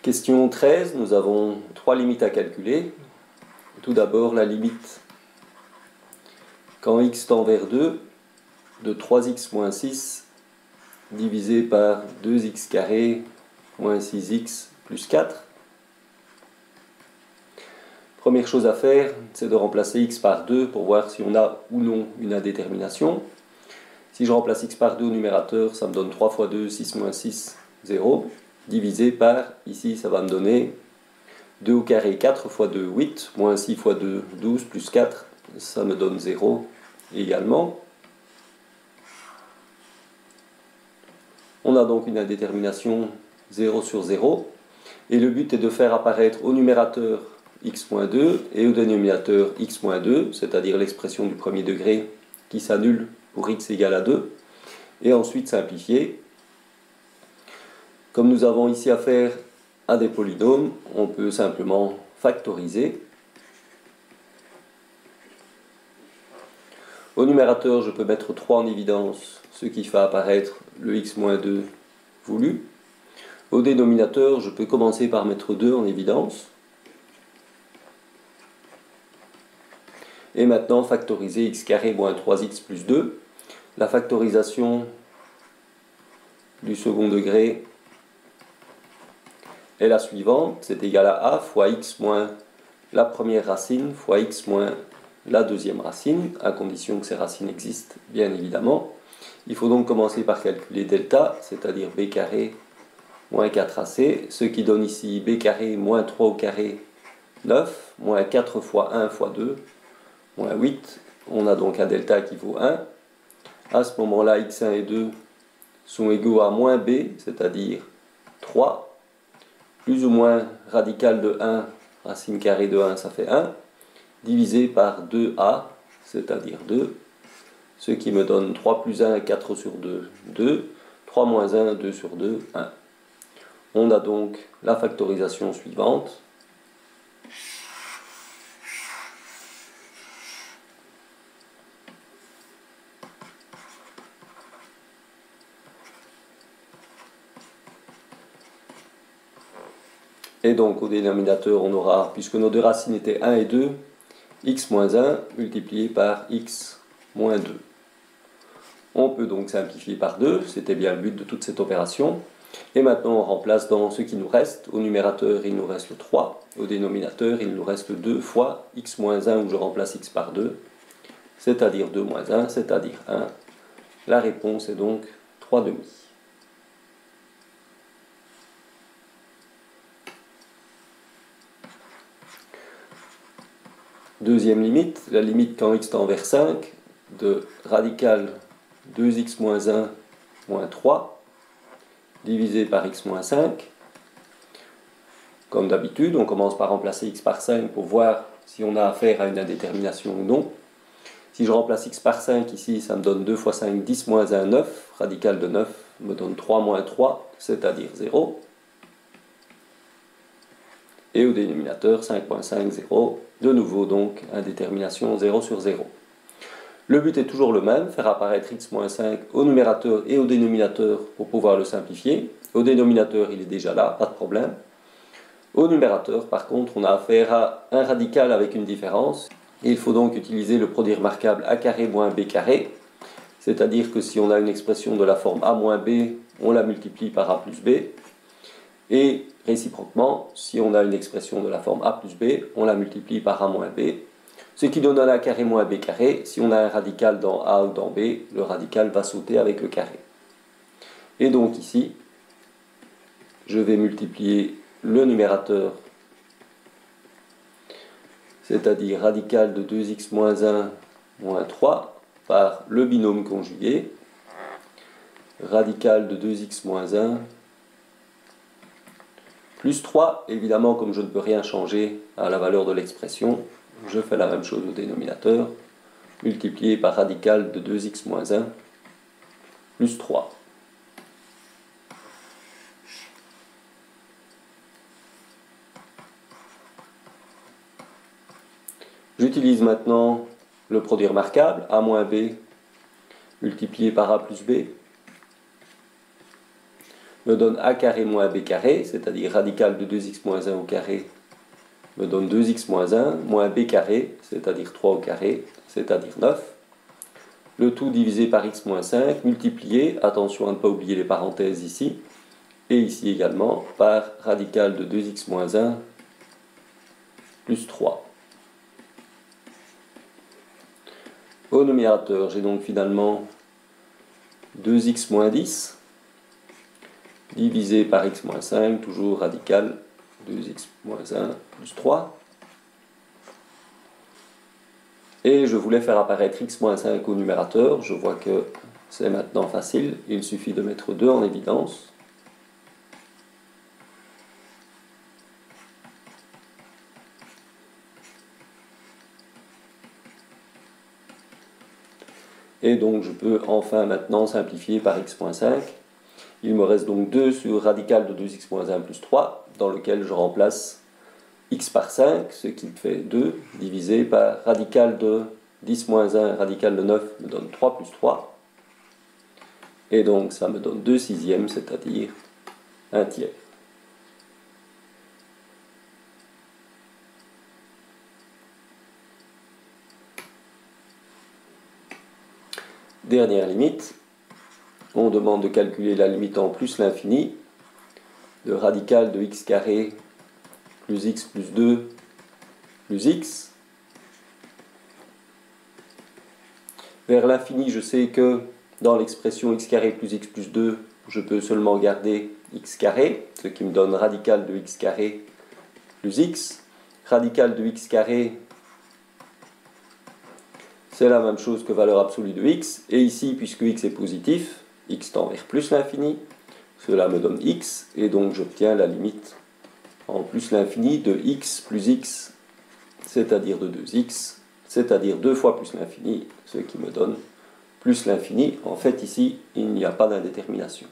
Question 13, nous avons trois limites à calculer. Tout d'abord, la limite quand x tend vers 2 de 3x moins 6 divisé par 2x carré moins 6x plus 4. Première chose à faire, c'est de remplacer x par 2 pour voir si on a ou non une indétermination. Si je remplace x par 2 au numérateur, ça me donne 3 fois 2, 6 moins 6, 0, divisé par, ici ça va me donner 2 au carré, 4 fois 2, 8, moins 6 fois 2, 12, plus 4, ça me donne 0 également. On a donc une indétermination 0 sur 0, et le but est de faire apparaître au numérateur x-2 et au dénominateur x-2, c'est-à-dire l'expression du premier degré qui s'annule pour x égale à 2, et ensuite simplifier. Comme nous avons ici affaire à des polynômes, on peut simplement factoriser. Au numérateur, je peux mettre 3 en évidence, ce qui fait apparaître le x-2 voulu. Au dénominateur, je peux commencer par mettre 2 en évidence. Et maintenant, factoriser x carré moins 3x plus 2. La factorisation du second degré est la suivante. C'est égal à a fois x moins la première racine fois x moins la deuxième racine, à condition que ces racines existent, bien évidemment. Il faut donc commencer par calculer delta, c'est-à-dire b carré moins 4ac, ce qui donne ici b carré moins 3 au carré 9, moins 4 fois 1 fois 2, moins 8. On a donc un delta qui vaut 1. À ce moment-là, x1 et 2 sont égaux à moins b, c'est-à-dire 3, plus ou moins radical de 1, racine carrée de 1, ça fait 1, divisé par 2a, c'est-à-dire 2, ce qui me donne 3 plus 1, 4 sur 2, 2, 3 moins 1, 2 sur 2, 1. On a donc la factorisation suivante. Et donc au dénominateur, on aura, puisque nos deux racines étaient 1 et 2, x moins 1 multiplié par x moins 2. On peut donc simplifier par 2, c'était bien le but de toute cette opération. Et maintenant on remplace dans ce qui nous reste. Au numérateur, il nous reste le 3. Au dénominateur, il nous reste 2 fois x moins 1, où je remplace x par 2, c'est-à-dire 2 moins 1, c'est-à-dire 1. La réponse est donc 3 demi. Deuxième limite, la limite quand x tend vers 5 de radical 2x moins 1 moins 3 divisé par x moins 5. Comme d'habitude, on commence par remplacer x par 5 pour voir si on a affaire à une indétermination ou non. Si je remplace x par 5 ici, ça me donne 2 fois 5, 10 moins 1, 9. Radical de 9 me donne 3 moins 3, c'est-à-dire 0. Et au dénominateur, 5,5, 0. De nouveau, donc, indétermination 0 sur 0. Le but est toujours le même, faire apparaître x-5 au numérateur et au dénominateur pour pouvoir le simplifier. Au dénominateur, il est déjà là, pas de problème. Au numérateur, par contre, on a affaire à un radical avec une différence. Et il faut donc utiliser le produit remarquable a carré moins b carré. C'est-à-dire que si on a une expression de la forme a moins b, on la multiplie par a plus b. Et réciproquement, si on a une expression de la forme a plus b, on la multiplie par a moins b. Ce qui donne un a carré moins b carré. Si on a un radical dans a ou dans b, le radical va sauter avec le carré. Et donc ici, je vais multiplier le numérateur, c'est-à-dire radical de 2x moins 1 moins 3, par le binôme conjugué, radical de 2x moins 1 plus 3, évidemment, comme je ne peux rien changer à la valeur de l'expression, je fais la même chose au dénominateur, multiplié par radical de 2x moins 1 plus 3. J'utilise maintenant le produit remarquable, a moins b multiplié par a plus b. me donne a carré moins b carré, c'est-à-dire radical de 2x moins 1 au carré me donne 2x moins 1, moins b carré, c'est-à-dire 3 au carré, c'est-à-dire 9. Le tout divisé par x moins 5, multiplié, attention à ne pas oublier les parenthèses ici, et ici également, par radical de 2x moins 1 plus 3. Au numérateur, j'ai donc finalement 2x moins 10, divisé par x moins 5, toujours radical 2x moins 1 plus 3. Et je voulais faire apparaître x moins 5 au numérateur. Je vois que c'est maintenant facile. Il suffit de mettre 2 en évidence. Et donc je peux enfin maintenant simplifier par x moins 5. Il me reste donc 2 sur radical de 2x moins 1 plus 3, dans lequel je remplace x par 5, ce qui me fait 2, divisé par radical de 10 moins 1, radical de 9 me donne 3 plus 3. Et donc ça me donne 2 sixièmes, c'est-à-dire 1 tiers. Dernière limite, on demande de calculer la limite en plus l'infini de radical de x carré plus x plus 2 plus x. Vers l'infini, je sais que dans l'expression x carré plus x plus 2, je peux seulement garder x carré, ce qui me donne radical de x carré plus x. Radical de x carré, c'est la même chose que valeur absolue de x. Et ici, puisque x est positif, x tend vers plus l'infini, cela me donne x, et donc j'obtiens la limite en plus l'infini de x plus x, c'est-à-dire de 2x, c'est-à-dire 2 fois plus l'infini, ce qui me donne plus l'infini. En fait, ici, il n'y a pas d'indétermination.